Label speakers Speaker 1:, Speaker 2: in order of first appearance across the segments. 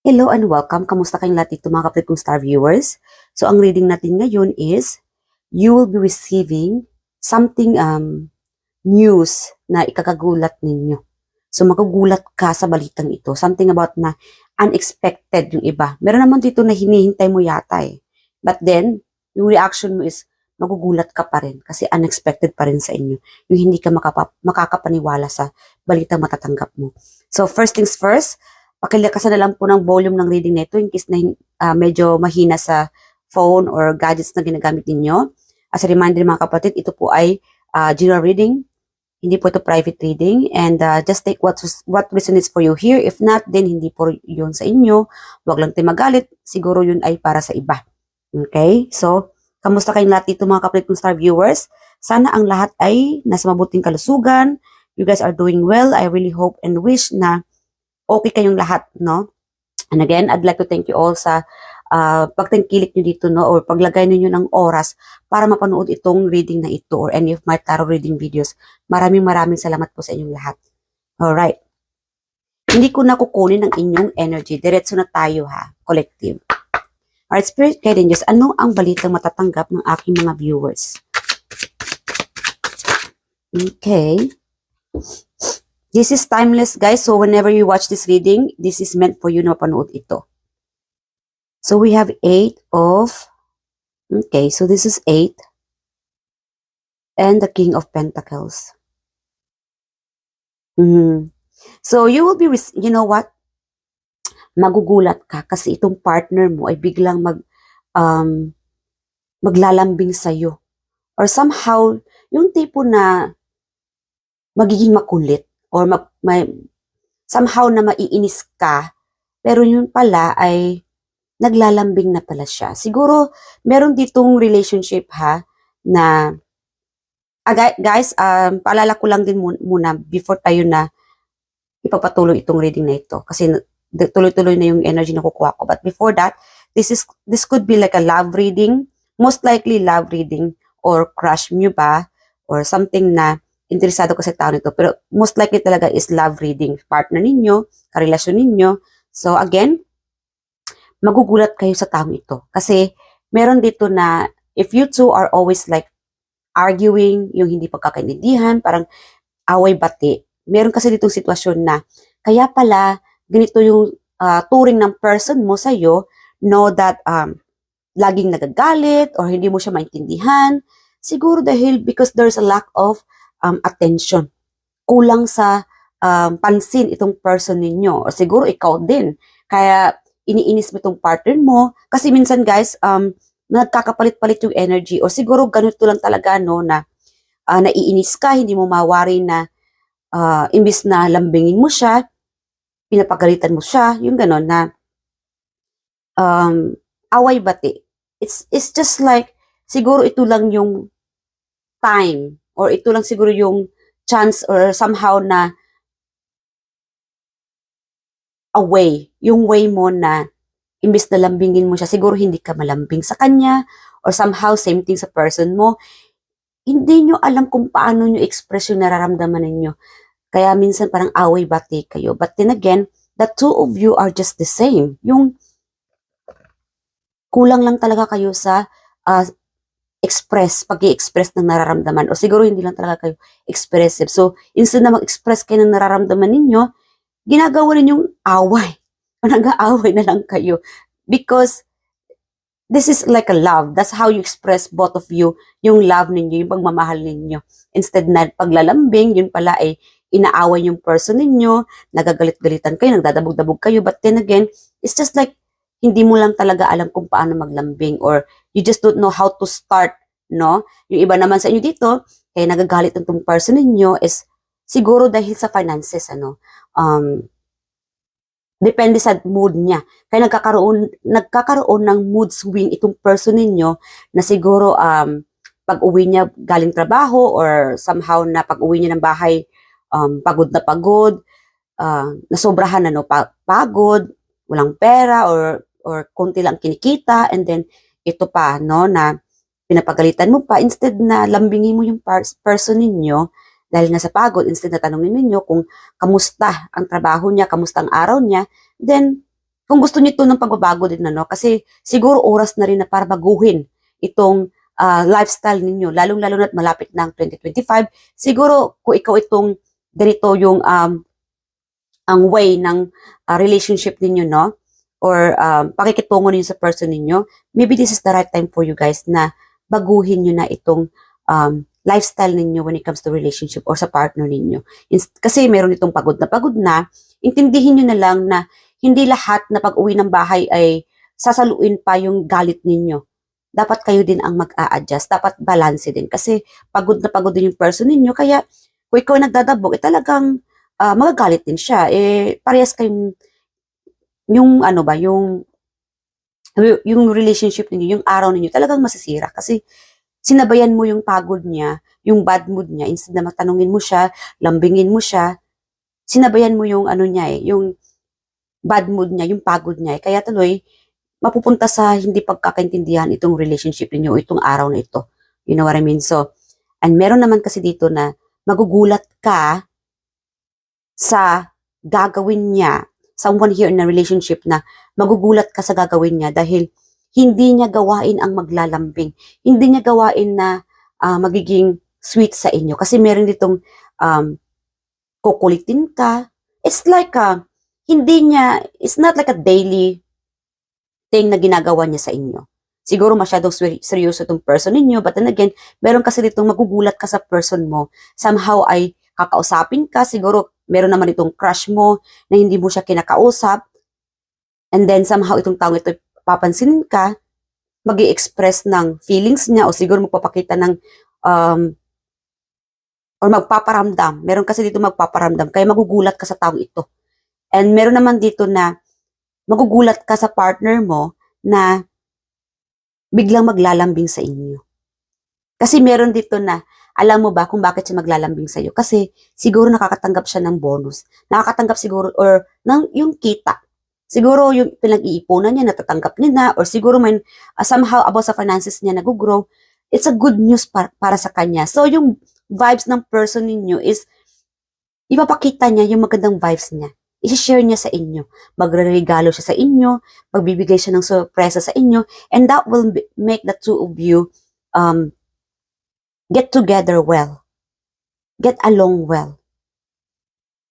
Speaker 1: Hello and welcome. Kamusta kayong lahat dito mga kapatid kong star viewers? So ang reading natin ngayon is you will be receiving something news na ikakagulat ninyo. So magugulat ka sa balitang ito. Something about na unexpected yung iba. Meron naman dito na hinihintay mo yata eh. But then, yung reaction mo is magugulat ka pa rin kasi unexpected pa rin sa inyo. Yung hindi ka makakapaniwala sa balitang matatanggap mo. So first things first, pakilakasan na lang po ng volume ng reading na ito in case na medyo mahina sa phone or gadgets na ginagamit ninyo. As a reminder mga kapatid, ito po ay general reading. Hindi po ito private reading and just take what resonates for you here. If not, then hindi po yun sa inyo. Huwag lang tayo magalit. Siguro yun ay para sa iba. Okay? So, kamusta kayong lahat dito mga kapatid kong star viewers? Sana ang lahat ay nasa mabuting kalusugan. You guys are doing well. I really hope and wish na okay kayong lahat, no? And again, I'd like to thank you all sa pagtangkilik nyo dito, no? Or paglagay ninyo ng oras para mapanood itong reading na ito or any of my tarot reading videos. Maraming salamat po sa inyong lahat. Alright. Hindi ko na kukunin ang inyong energy. Diretso na tayo, ha? Collective. Alright, Spirit Guide Diyos, ano ang balitang matatanggap ng aking mga viewers? Okay. This is timeless, guys. So, whenever you watch this reading, this is meant for you na mapanood ito. So, we have 8 of... Okay, so this is 8. And the King of Pentacles. So, you will be... You know what? Magugulat ka kasi itong partner mo ay biglang maglalambing sa'yo. Or somehow, yung tipo na magiging makulit. Or somehow na maiinis ka, pero yun pala ay naglalambing na pala siya. Siguro, meron ditong relationship ha, na, guys, paalala ko lang din muna before tayo na ipapatuloy itong reading na ito. Kasi tuloy-tuloy na yung energy na kukuha ko. But before that, this could be like a love reading, most likely love reading, or crush nyo ba, or something na interesado ka sa tao nito. Pero most likely talaga is love reading. Partner ninyo, karelasyon ninyo. So again, magugulat kayo sa taong ito. Kasi meron dito na if you two are always like arguing, yung hindi pagkakaintindihan, parang away-bati. Meron kasi ditong sitwasyon na kaya pala ganito yung turing ng person mo sa'yo, know that laging nagagalit or hindi mo siya maintindihan. Siguro dahil because there's a lack of attention. Kulang sa pansin itong person ninyo. O siguro ikaw din. Kaya iniinis mo itong partner mo. Kasi minsan guys, nagkakapalit-palit yung energy. O siguro ganito lang talaga no, na naiinis ka, hindi mo mawari na imbis na lambingin mo siya, pinapagalitan mo siya, yung gano'n na away-bati. It's just like, siguro ito lang yung time or ito lang siguro yung chance or somehow na yung way mo na imbis na lambingin mo siya, siguro hindi ka malambing sa kanya or somehow same thing sa person mo. Hindi nyo alam kung paano nyo express yung nararamdaman ninyo. Kaya minsan parang away-bati kayo. But then again, the two of you are just the same. Yung kulang lang talaga kayo sa pag-i-express ng nararamdaman. O siguro hindi lang talaga kayo expressive. So, instead na mag-express kayo ng nararamdaman ninyo, ginagawa ninyong away. O nag-aaway na lang kayo. Because this is like a love. That's how you express both of you, yung love ninyo, yung pagmamahal ninyo. Instead na paglalambing, yun pala ay inaaway yung person ninyo, nagagalit-galitan kayo, nagdadabog-dabog kayo. But then again, it's just like hindi mo lang talaga alam kung paano maglambing or you just don't know how to start, no? Yung iba naman sa inyo dito, kaya nagagalit ng person ninyo is siguro dahil sa finances, ano? Depende sa mood niya. Kaya nagkakaroon ng mood swing itong person ninyo na siguro pag uwi niya galing trabaho or somehow na pag uwi niya ng bahay pagod na pagod, nasobrahan na no, pagod, walang pera or konti lang kinikita and then ito pa no na pinapagalitan mo pa instead na lambingin mo yung person ninyo dahil nasa pagod, instead na tanongin ninyo kung kamusta ang trabaho niya, kamusta ang araw niya, then kung gusto niyo ito ng pagbabago din, ano, kasi siguro oras na rin na para baguhin itong lifestyle ninyo, lalong-lalo na't malapit na ang 2025, siguro kung ikaw itong ganito yung ang way ng relationship ninyo, no? Or pakikitungo ninyo sa person ninyo, maybe this is the right time for you guys na baguhin nyo na itong lifestyle ninyo when it comes to relationship or sa partner ninyo. Kasi meron itong pagod na, intindihin nyo na lang na hindi lahat na pag-uwi ng bahay ay sasaluin pa yung galit ninyo. Dapat kayo din ang mag-a-adjust. Dapat balance din. Kasi pagod na pagod din yung person ninyo. Kaya kung ikaw nagdadabog, talagang magagalit din siya. Parehas kayong yung ano ba, yung relationship ninyo, yung araw ninyo, talagang masisira. Kasi sinabayan mo yung pagod niya, yung bad mood niya, instead na matanungin mo siya, lambingin mo siya, sinabayan mo yung ano niya yung bad mood niya, yung pagod niya. Kaya tuloy, mapupunta sa hindi pagkakaintindihan itong relationship niyo, itong araw na ito. You know what I mean? So, and meron naman kasi dito na magugulat ka sa gagawin niya, someone here in a relationship na magugulat ka sa gagawin niya dahil hindi niya gawain ang maglalambing. Hindi niya gawain na magiging sweet sa inyo. Kasi meron ditong kukulitin ka. It's like it's not like a daily thing na ginagawa niya sa inyo. Siguro masyadong seryoso itong person ninyo, but then again, meron kasi ditong magugulat ka sa person mo. Somehow ay kakausapin ka, siguro meron naman itong crush mo na hindi mo siya kinakausap, and then somehow itong taong ito papansinin ka, mag-i-express ng feelings niya, o siguro magpapakita ng or magpaparamdam. Meron kasi dito magpaparamdam, kaya magugulat ka sa taong ito. And meron naman dito na magugulat ka sa partner mo na biglang maglalambing sa inyo. Kasi meron dito na, alam mo ba kung bakit siya maglalambing sa iyo? Kasi siguro nakakatanggap siya ng bonus. Nakakatanggap siguro, or ng yung kita. Siguro yung pinag-iipunan niya, natatanggap niya na, or siguro may somehow about sa finances niya nag-grow. It's a good news para sa kanya. So yung vibes ng person ninyo is, ipapakita niya yung magandang vibes niya. I-share niya sa inyo. Magre-regalo siya sa inyo, magbibigay siya ng sorpresa sa inyo, and that will make the two of you get together well. Get along well.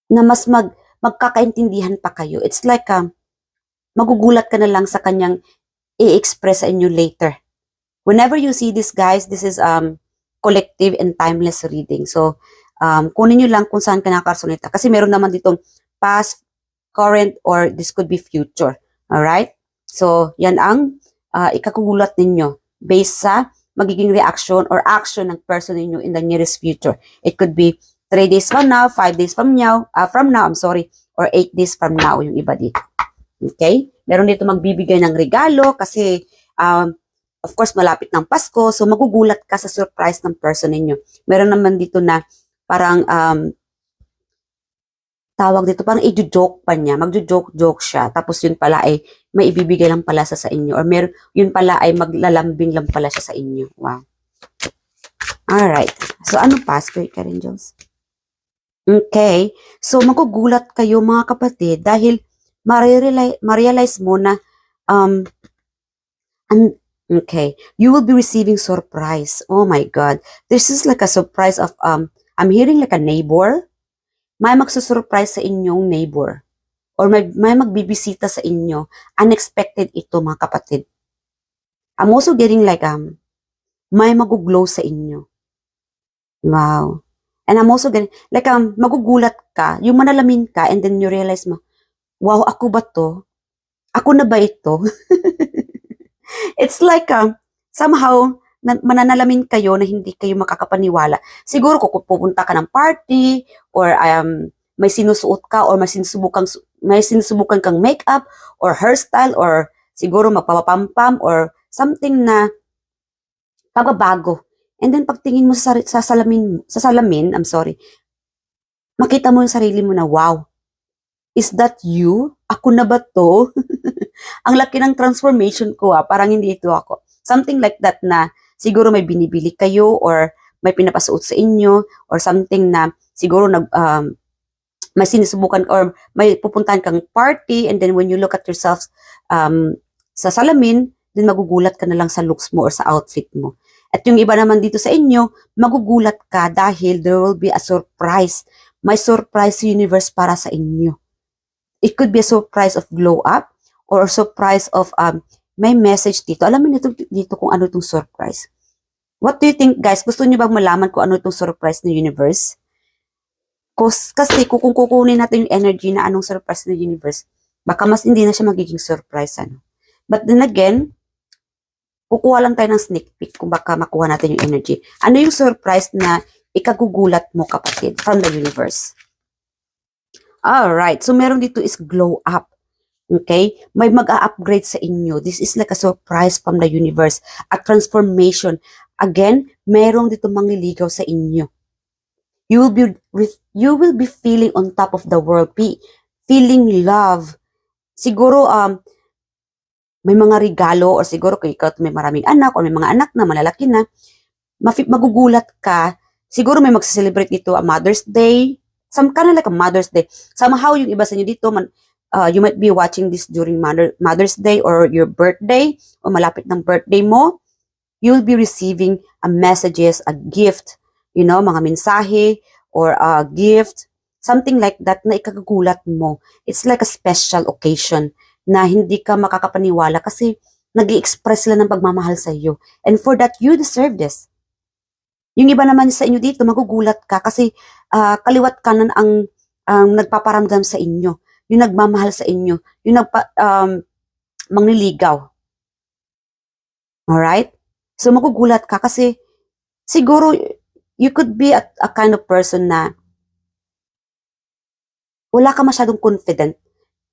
Speaker 1: Na mas magkakaintindihan pa kayo. It's like magugulat ka na lang sa kanyang i-express sa inyo later. Whenever you see this, guys, this is collective and timeless reading. So, kunin nyo lang kung saan ka nakakarsunita. Kasi meron naman ditong past, current, or this could be future. Alright? So, yan ang ikakugulat ninyo based sa magiging reaction or action ng person ninyo in the nearest future. It could be 3 days from now, 5 days from now, or 8 days from now, yung iba dito. Okay? Meron dito magbibigay ng regalo kasi, of course, malapit ng Pasko, so magugulat ka sa surprise ng person ninyo. Meron naman dito na parang, tawag dito, parang i-joke pa niya, magjo-joke siya, tapos yun pala ay may ibibigay lang pala sa inyo, or yun pala ay maglalambing lang pala siya sa inyo. Wow. Alright. So, ano pa, Spirit Angels? Okay. So, magugulat kayo mga kapatid dahil ma-realize mo na okay, you will be receiving surprise. Oh my God. This is like a surprise of, I'm hearing like a neighbor. May magsusurprise sa inyong neighbor. Or may magbibisita sa inyo. Unexpected ito mga kapatid. I'm also getting like, may maguglow sa inyo. Wow. And I'm also getting, like, magugulat ka, yung manalamin ka, and then you realize mo, wow, ako ba to? Ako na ba ito? It's like, somehow, mananalamin kayo na hindi kayo makakapaniwala. Siguro kung pupunta ka ng party, or may sinusuot ka, or may sinusubukan kang makeup, or hairstyle, or siguro magpapapampam, or something na pagbabago. And then pagtingin mo sa salamin, makita mo yung sarili mo na, wow, is that you? Ako na ba to? Ang laki ng transformation ko, parang hindi ito ako. Something like that na siguro may binibili kayo or may pinapasuot sa inyo or something na siguro may sinusubukan or may pupuntahan kang party, and then when you look at yourself sa salamin, then magugulat ka na lang sa looks mo or sa outfit mo. At yung iba naman dito sa inyo, magugulat ka dahil there will be a surprise. May surprise universe para sa inyo. It could be a surprise of glow up or a surprise of may message dito. Alam mo dito kung ano itong surprise. What do you think, guys? Gusto niyo bang malaman kung ano itong surprise ng universe? Kasi kung kukunin natin yung energy na anong surprise ng universe, baka mas hindi na siya magiging surprise. Ano? But then again, kukuha lang tayo ng sneak peek kung baka makuha natin yung energy. Ano yung surprise na ikagugulat mo, kapatid, from the universe? Alright, so meron dito is glow up. Okay? May mag-a-upgrade sa inyo. This is like a surprise from the universe. A transformation. Again, meron dito mangliligaw sa inyo. You will be feeling on top of the world. Feeling love. Siguro, may mga regalo or siguro kung ikaw may maraming anak or may mga anak na malalaki na, magugulat ka. Siguro may magse-celebrate dito a Mother's Day. Some kind of like a Mother's Day. Somehow yung iba sa inyo dito, you might be watching this during Mother's Day or your birthday o malapit ng birthday mo. You'll be receiving a messages, a gift, mga mensahe or a gift, something like that na ikagugulat mo. It's like a special occasion na hindi ka makakapaniwala kasi nag-i-express sila ng pagmamahal sa iyo. And for that, you deserve this. Yung iba naman sa inyo dito, magugulat ka kasi kaliwat kanan ang nagpaparamdam sa inyo. Yung nagmamahal sa inyo. Yung mangliligaw. Alright? So magugulat ka kasi siguro you could be a kind of person na wala ka masyadong confident.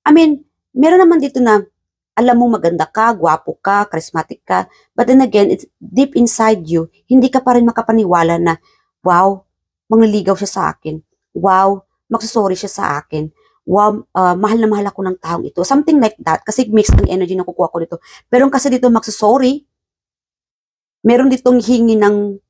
Speaker 1: I mean, meron naman dito na alam mo maganda ka, gwapo ka, charismatic ka, but then again, it's deep inside you, hindi ka pa rin makapaniwala na, wow, mangliligaw siya sa akin. Wow, magsasorry siya sa akin. Wow, mahal na mahal ako ng taong ito. Something like that, kasi mixed ng energy na kukuha ko dito. Pero kasi dito magsasorry, meron ditong hingi ng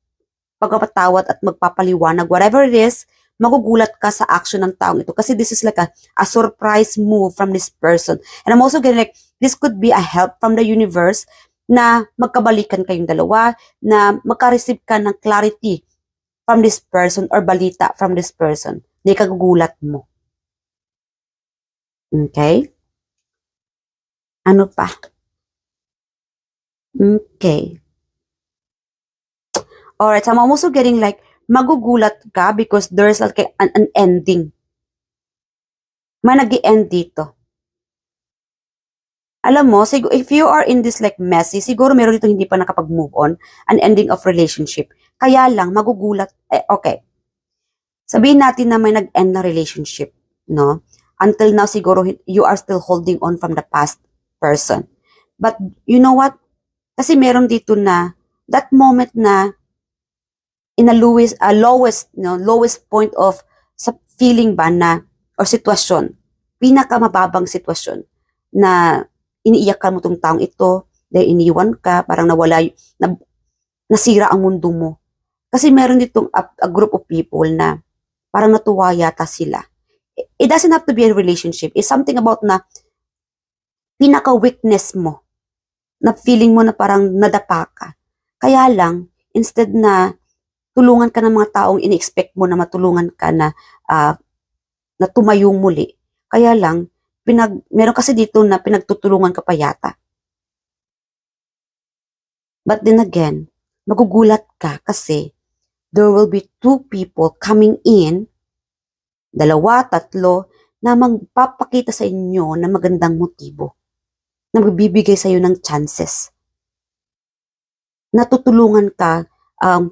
Speaker 1: pagpapatawad at magpapaliwanag, whatever it is, magugulat ka sa action ng taong ito. Kasi this is like a surprise move from this person. And I'm also getting like, this could be a help from the universe na magkabalikan kayong dalawa, na magka-receive ka ng clarity from this person or balita from this person na ikagugulat mo. Okay? Ano pa? Okay. Alright, so I'm also getting like, magugulat ka because there's like an ending. May nag-i-end dito. Alam mo, if you are in this like messy, siguro meron dito hindi pa nakapag-move on, an ending of relationship. Kaya lang, magugulat, okay. Sabihin natin na may nag-end na relationship, no? Until now, siguro, you are still holding on from the past person. But, you know what? Kasi meron dito na, that moment na, in a lowest point of sa feeling ba na or sitwasyon, pinakamababang sitwasyon na iniiyakan mo tong taong ito, dahil iniwan ka, parang nasira ang mundo mo. Kasi meron ditong a group of people na parang natuwa yata sila. It doesn't have to be a relationship. It's something about na pinaka-weakness mo, na feeling mo na parang nadapa ka. Kaya lang, instead na tulungan ka ng mga taong ini-expect mo na matulungan ka na tumayong muli. Kaya lang, meron kasi dito na pinagtutulungan ka pa yata. But then again, magugulat ka kasi there will be two people coming in, 2, 3, na magpapakita sa inyo na magandang motibo, na magbibigay sa iyo ng chances, na tutulungan ka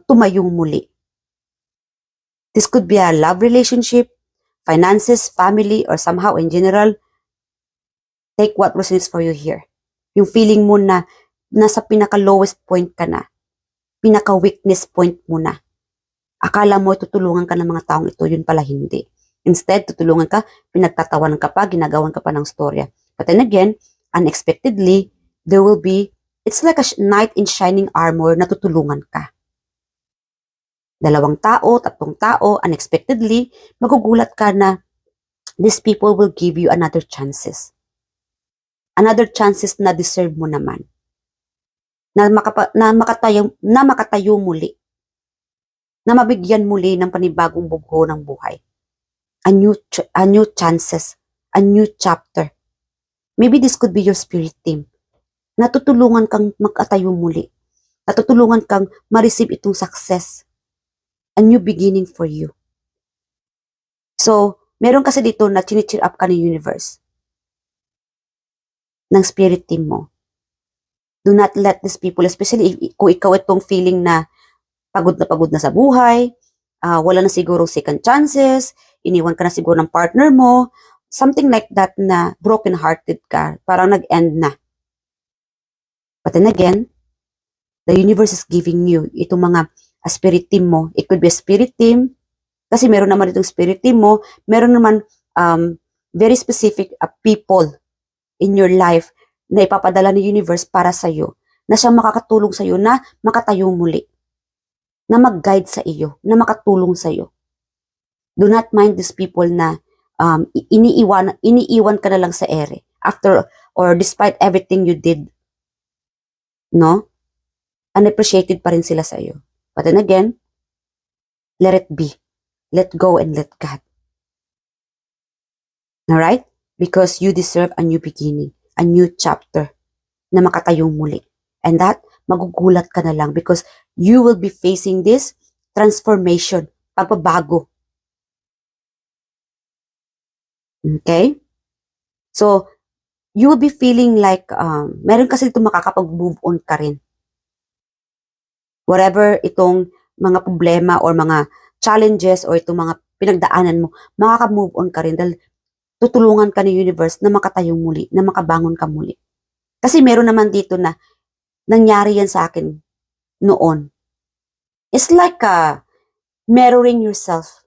Speaker 1: tumayong muli. This could be a love relationship, finances, family, or somehow in general. Take what resonates for you here. Yung feeling mo na nasa pinaka-lowest point ka na, pinaka-weakness point mo na. Akala mo tutulungan ka ng mga taong ito, yun pala hindi. Instead, tutulungan ka, pinagtatawanan ka pa, ginagawan ka pa ng storya. But then again, unexpectedly, there will be, it's like a knight in shining armor na tutulungan ka. 2 tao, 3 tao, unexpectedly, magugulat ka na these people will give you another chances. Another chances na deserve mo naman. Na makatayo muli. Na mabigyan muli ng panibagong bugho ng buhay. A new chances. A new chapter. Maybe this could be your spirit team. Natutulungan kang magkatayo muli. Natutulungan kang ma-receive itong success. A new beginning for you. So, meron kasi dito na chini-cheer up ka ng universe. Ng spirit team mo. Do not let these people, especially kung ikaw itong feeling na pagod na sa buhay, wala na siguro second chances, iniwan ka na siguro ng partner mo, something like that na broken-hearted ka, parang nag-end na. But then again, the universe is giving you itong mga spirit team mo. It could be a spirit team, kasi meron naman itong spirit team mo, meron naman very specific people in your life na ipapadala ng universe para sa'yo, na siya makakatulong sa'yo na makatayo muli, na mag-guide sa iyo, na makatulong sa'yo. Do not mind these people na iniiwan ka na lang sa ere after or despite everything you did. No? Unappreciated pa rin sila sa iyo. But then again, let it be. Let go and let God. Alright? Because you deserve a new beginning, a new chapter na makatayong muli. And that, magugulat ka na lang because you will be facing this transformation, pagbabago. Okay? So, you will be feeling like, meron kasi dito makakapag-move on ka rin. Whatever itong mga problema or mga challenges or itong mga pinagdaanan mo, makaka-move on ka rin dahil tutulungan ka ng universe na makatayong muli, na makabangon ka muli. Kasi meron naman dito na nangyari yan sa akin noon. It's like mirroring yourself,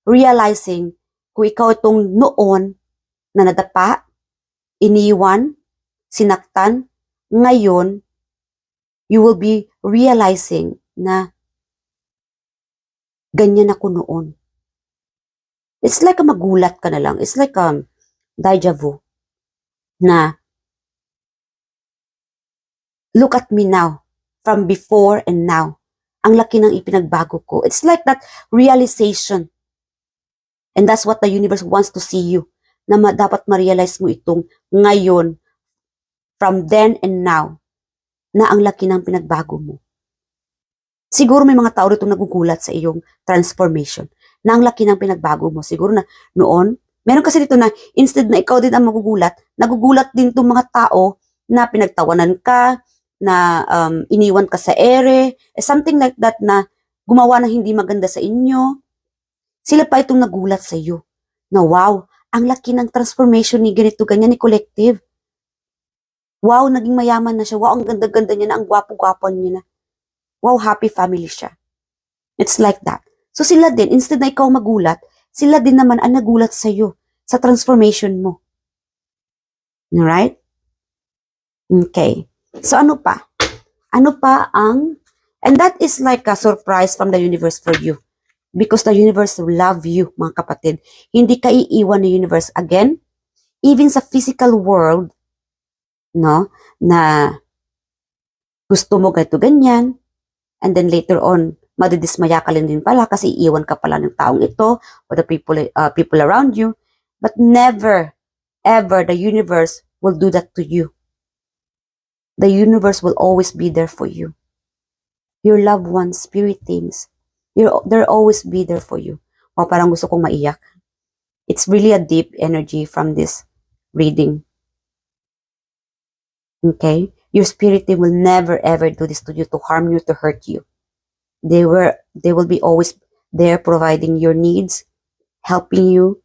Speaker 1: realizing kung ikaw itong noon na nadapa, iniwan, sinaktan, ngayon, you will be realizing na ganyan ako noon. It's like magulat ka na lang. It's like deja vu na look at me now from before and now. Ang laki ng ipinagbago ko. It's like that realization. And that's what the universe wants to see you. Na dapat ma-realize mo itong ngayon from then and now na ang laki ng pinagbago mo. Siguro may mga tao rito nagugulat sa iyong transformation. Na ang laki ng pinagbago mo. Siguro na noon, meron kasi dito na instead na ikaw din ang magugulat, nagugulat din itong mga tao na pinagtawanan ka, na iniwan ka sa ere, something like that na gumawa ng hindi maganda sa inyo. Sila pa itong nagulat sa iyo. Na wow, ang laki ng transformation ni ganito, ganyan ni Collective. Wow, naging mayaman na siya. Wow, ang ganda-ganda niya na, ang gwapo-gwapo niya na. Wow, happy family siya. It's like that. So sila din, instead na ikaw magulat, sila din naman ang nagulat sa iyo, sa transformation mo. Alright? Okay. So ano pa? Ano pa and that is like a surprise from the universe for you. Because the universe will love you, mga kapatid. Hindi ka iiwan ng universe again. Even sa physical world, no, na gusto mo ganito ganyan, and then later on, madidismaya ka din pala kasi iiwan ka pala ng taong ito or the people around you. But never, ever the universe will do that to you. The universe will always be there for you. Your loved ones, spirit teams, they'll always be there for you. O parang gusto kong maiyak. It's really a deep energy from this reading. Okay? Your spirit team will never ever do this to you, to harm you, to hurt you. They will be always there providing your needs, helping you.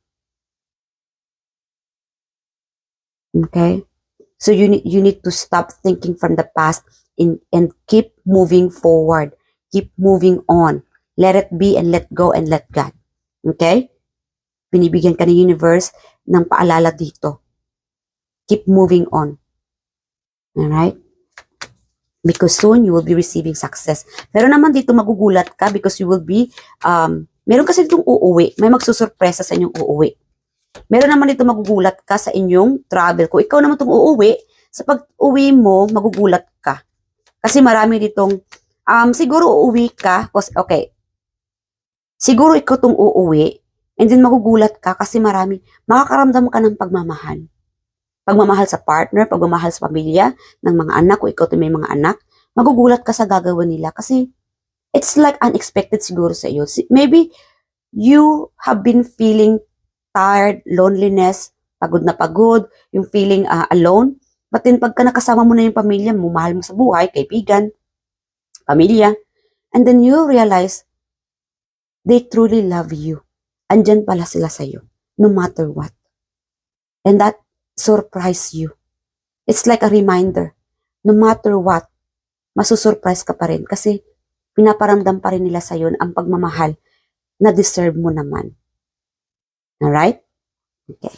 Speaker 1: Okay? So you need to stop thinking from the past and keep moving forward. Keep moving on. Let it be and let go and let God. Okay? Binibigyan ka ng universe ng paalala dito. Keep moving on. Alright? Because soon you will be receiving success. Pero naman dito magugulat ka because you will be, meron kasi ditong uuwi. May magsusurpresa sa inyong uuwi. Meron naman dito magugulat ka sa inyong travel. Kung ikaw naman itong uuwi, sa pag-uwi mo, magugulat ka. Kasi marami ditong, siguro uuwi ka, okay, siguro ikaw itong uuwi, and then magugulat ka kasi makakaramdam ka ng pagmamahal. Pagmamahal sa partner, pagmamahal sa pamilya, ng mga anak, kung ikaw may mga anak, magugulat ka sa gagawin nila kasi it's like unexpected siguro sa iyo. Maybe you have been feeling tired, loneliness, pagod na pagod, yung feeling alone. But then pagka nakasama mo na yung pamilya mo, mahal mo sa buhay, kaibigan, pamilya, and then you realize they truly love you. Andyan pala sila sa'yo, no matter what. And that surprise you. It's like a reminder, no matter what, masusurprise ka pa rin kasi pinaparamdam pa rin nila sa'yo ang pagmamahal na deserve mo naman. Alright? Okay.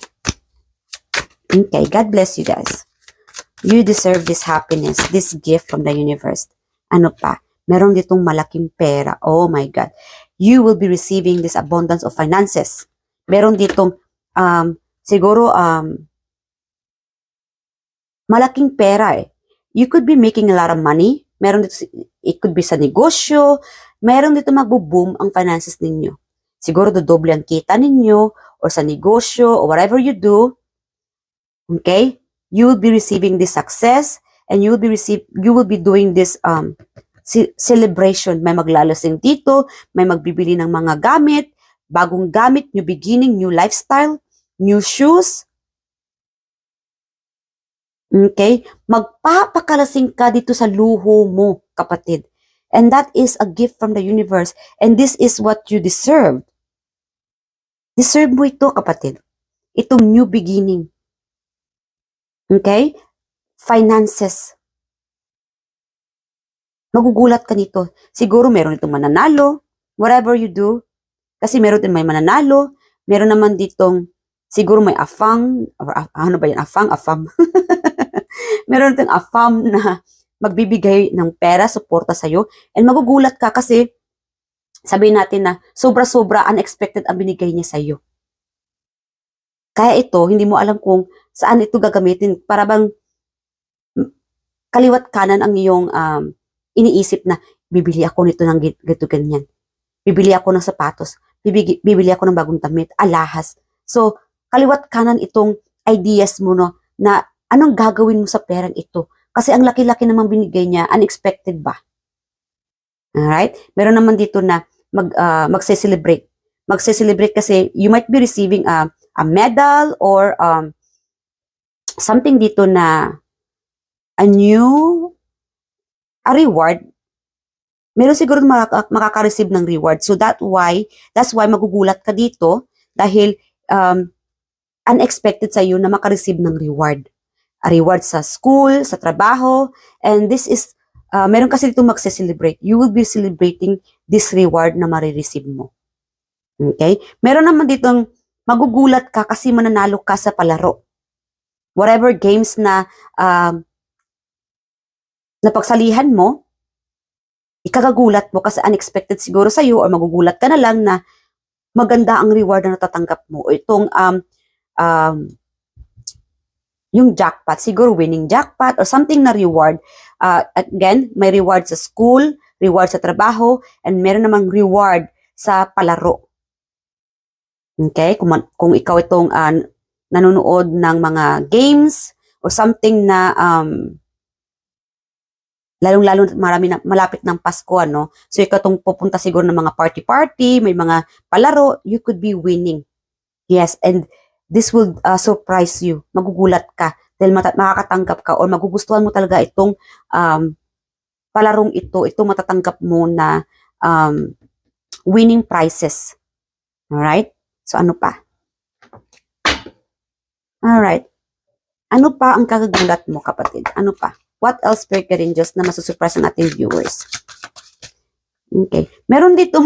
Speaker 1: Okay, God bless you guys. You deserve this happiness, this gift from the universe. Ano pa? Meron ditong malaking pera. Oh my God. You will be receiving this abundance of finances. Meron ditong, siguro, malaking pera eh. You could be making a lot of money. Meron dito, it could be sa negosyo. Meron dito magbo-boom ang finances ninyo. Siguro dodoble ang kita ninyo or sa negosyo or whatever you do. Okay? You will be receiving this success and you will be doing this celebration. May maglalasing dito, may magbibili ng mga gamit, bagong gamit, new beginning, new lifestyle, new shoes. Okay? Magpapakalasing ka dito sa luho mo, kapatid. And that is a gift from the universe. And this is what you deserve. Deserve mo ito, kapatid. Itong new beginning. Okay? Finances. Magugulat ka nito. Siguro meron itong mananalo, whatever you do. Kasi meron din may mananalo. Meron naman ditong, siguro may afang, or ano ba yan? Afam. Meron itong afam na magbibigay ng pera, suporta sa'yo. And magugulat ka kasi, sabihin natin na sobra-sobra unexpected ang binigay niya sa'yo. Kaya ito, hindi mo alam kung saan ito gagamitin. Para bang kaliwat kanan ang iyong iniisip na bibili ako nito ng ganito ganyan. Bibili ako ng sapatos. Bibili ako ng bagong damit, alahas. So, kaliwat kanan itong ideas mo no, na anong gagawin mo sa perang ito. Kasi ang laki-laki namang binigay niya, unexpected ba? Alright? Meron naman dito na magse-celebrate. Magse-celebrate kasi you might be receiving a medal or something dito na a reward. Meron siguro makaka-receive ng reward. So that's why magugulat ka dito dahil unexpected sa iyo na maka-receive ng reward. A reward sa school, sa trabaho, and this is meron kasi dito magse-celebrate. You will be celebrating this reward na marireceive mo. Okay? Meron naman ditong magugulat ka kasi mananalo ka sa palaro. Whatever games na napagsalihan mo, ikagagulat mo kasi unexpected siguro sa iyo or magugulat ka na lang na maganda ang reward na natatanggap mo. Itong yung jackpot, siguro winning jackpot or something na reward. Again, may reward sa school, reward sa trabaho, and meron namang reward sa palaro. Okay? Kung ikaw itong nanonood ng mga games or something na lalong-lalo malapit ng Pasko, ano? So, ikaw itong pupunta siguro ng mga party-party, may mga palaro, you could be winning. Yes, and this will surprise you. Magugulat ka dahil makakatanggap ka or magugustuhan mo talaga itong palarong ito, itong matatanggap mo na winning prizes. Alright? So, ano pa? Alright. Ano pa ang kagagulat mo, kapatid? Ano pa? What else, Spirit Angels, na masusurprise ang ating viewers? Okay. Meron dito,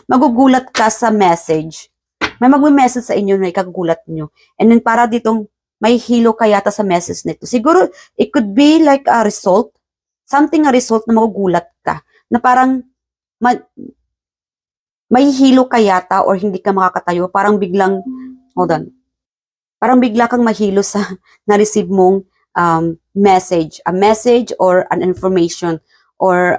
Speaker 1: magugulat ka sa message. May magme-message sa inyo na ikagulat nyo. And then para ditong may hilo ka yata sa message nito. Siguro, it could be like a result. Something a result na magugulat ka. Na parang may hilo ka yata or hindi ka makakatayo. Parang biglang, hold on. parang bigla kang mahilo sa na-receive mong message, a message or an information or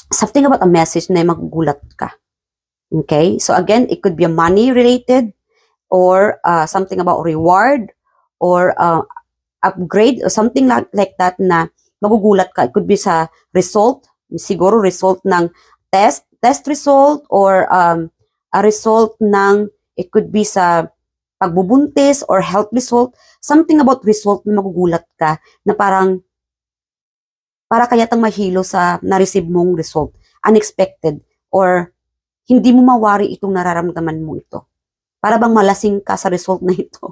Speaker 1: something about a message na magugulat ka. Okay? So again, it could be a money related or something about reward or upgrade or something like that na magugulat ka. It could be sa result, siguro result ng test result or a result ng, it could be sa pagbubuntis or health result, something about result na magugulat ka na parang para kaya tang mahilo sa na-receive mong result, unexpected, or hindi mo mawari itong nararamdaman mo ito. Para bang malasing ka sa result na ito.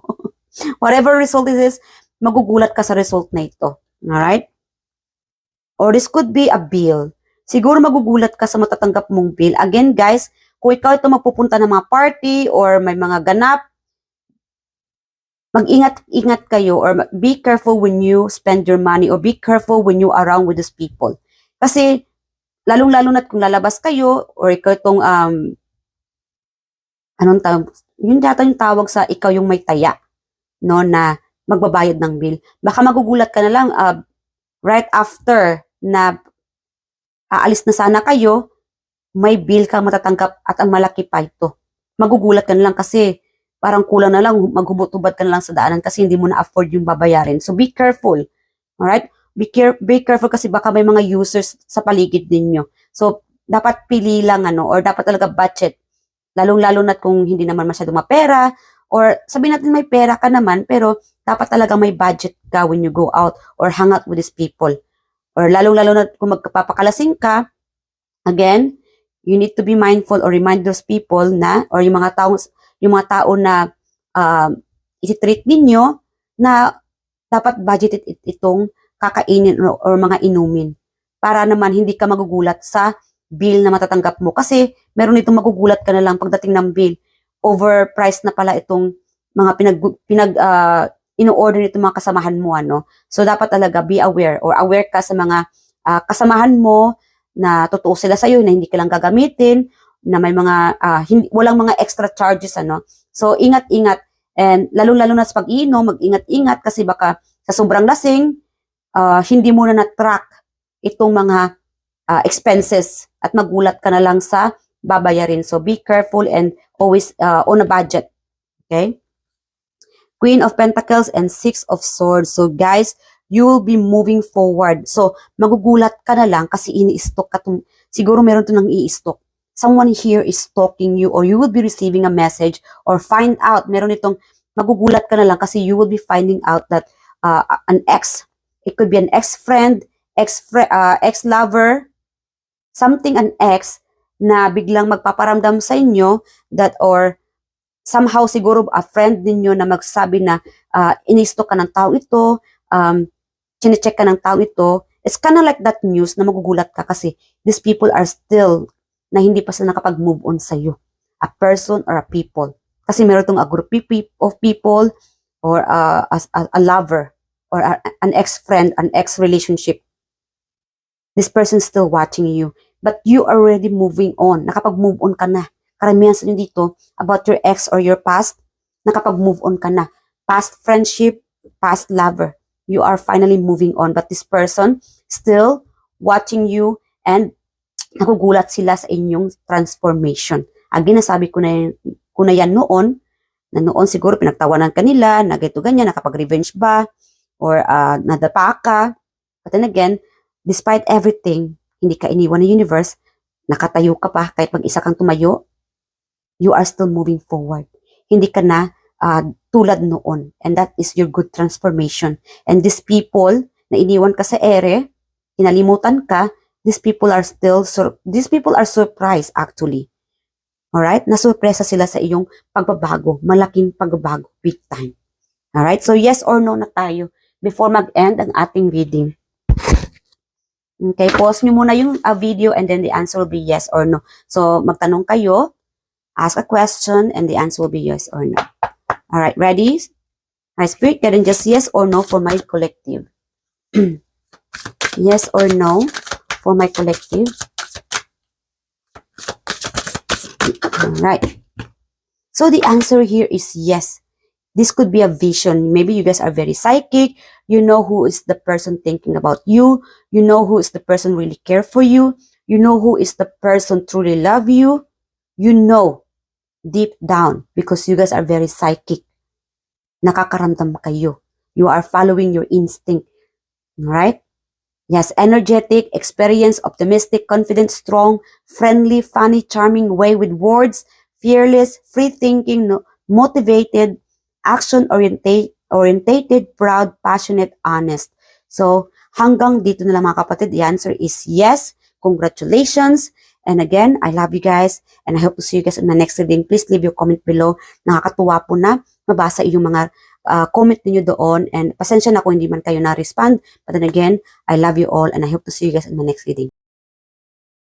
Speaker 1: Whatever result it is, magugulat ka sa result na ito. Alright? Or this could be a bill. Siguro magugulat ka sa matatanggap mong bill. Again, guys, kung ikaw ito magpupunta ng mga party or may mga ganap, mag-ingat-ingat kayo or be careful when you spend your money or be careful when you are around with these people. Kasi, lalong-lalo na kung lalabas kayo or ikaw itong, anong tawag, yun yata yung tawag sa ikaw yung may taya, no, na magbabayad ng bill. Baka magugulat ka na lang, right after na aalis na sana kayo, may bill kang matatanggap at ang malaki pa ito. Magugulat ka na lang kasi parang kulang na lang, maghubot-hubad ka na lang sa daanan kasi hindi mo na-afford yung babayarin. So be careful. Alright? Be careful kasi baka may mga users sa paligid ninyo. So dapat pili lang or dapat talaga budget. Lalong-lalo na kung hindi naman masyadong mapera or sabihin natin may pera ka naman pero dapat talaga may budget ka when you go out or hang out with these people. Or lalong-lalo na kung magpapakalasing ka, again, you need to be mindful or remind those people na or yung mga tao na isi-treat ninyo na dapat budgeted itong kakainin or mga inumin para naman hindi ka magugulat sa bill na matatanggap mo kasi meron itong magugulat ka na lang pagdating ng bill, overpriced na pala itong mga ino-order nitong mga kasamahan mo so dapat talaga be aware or aware ka sa mga kasamahan mo na totoo sila sa iyo na hindi ka lang gagamitin na may mga walang mga extra charges So ingat-ingat and lalo-lalo na sa pag-iinom, mag-ingat-ingat kasi baka sa sobrang lasing hindi mo na na-track itong mga expenses at magulat ka na lang sa babayarin. So be careful and always on a budget. Okay? Queen of Pentacles and Six of Swords. So guys, you will be moving forward. So magugulat ka na lang kasi ini-stock ka siguro meron to nang i-stock. Someone here is stalking you or you will be receiving a message or find out, meron itong magugulat ka na lang kasi you will be finding out that an ex, it could be an ex-friend, ex-lover, something an ex na biglang magpaparamdam sa inyo that or somehow siguro a friend ninyo na magsabi na ini-stalk ka ng tao ito, chine-check ka ng tao ito. It's kind of like that news na magugulat ka kasi these people are still na hindi pa sila nakapag-move on sa'yo. A person or a people. Kasi meron itong a group of people or a lover or an ex-friend, an ex-relationship. This person is still watching you. But you are already moving on. Nakapag-move on ka na. Karamihan sa inyo dito about your ex or your past, nakapag-move on ka na. Past friendship, past lover. You are finally moving on. But this person still watching you and nagugulat sila sa inyong transformation. Again, nasabi ko na yan noon, na noon siguro pinagtawanan ka nila, na ganito ganyan, nakapag-revenge ba, or nadapa ka. But then again, despite everything, hindi ka iniwan ng universe, nakatayo ka pa, kahit mag-isa kang tumayo, you are still moving forward. Hindi ka na tulad noon. And that is your good transformation. And these people na iniwan ka sa ere, kinalimutan ka, these people are surprised actually. Alright? Nasurpresa sila sa iyong pagbabago. Malaking pagbabago. Big time. Alright? So yes or no na tayo before mag-end ang ating reading. Okay? Pause nyo muna yung video and then the answer will be yes or no. So magtanong kayo, ask a question and the answer will be yes or no. Alright? Ready? My spirit, get in just yes or no for my collective. Yes or no for my collective. Alright. So the answer here is yes. This could be a vision. Maybe you guys are very psychic. You know who is the person thinking about you. You know who is the person really care for you. You know who is the person truly love you. You know deep down because you guys are very psychic. Nakakaramdam kayo. You are following your instinct. Alright? Yes, energetic, experienced, optimistic, confident, strong, friendly, funny, charming, way with words, fearless, free-thinking, motivated, action-orientated, proud, passionate, honest. So, hanggang dito na lang mga kapatid. The answer is yes. Congratulations. And again, I love you guys. And I hope to see you guys in the next reading. Please leave your comment below. Nakakatuwa po na mabasa yung mga comment niyo doon. And pasensya na kung hindi man kayo na-respond. But then again, I love you all and I hope to see you guys in the next reading.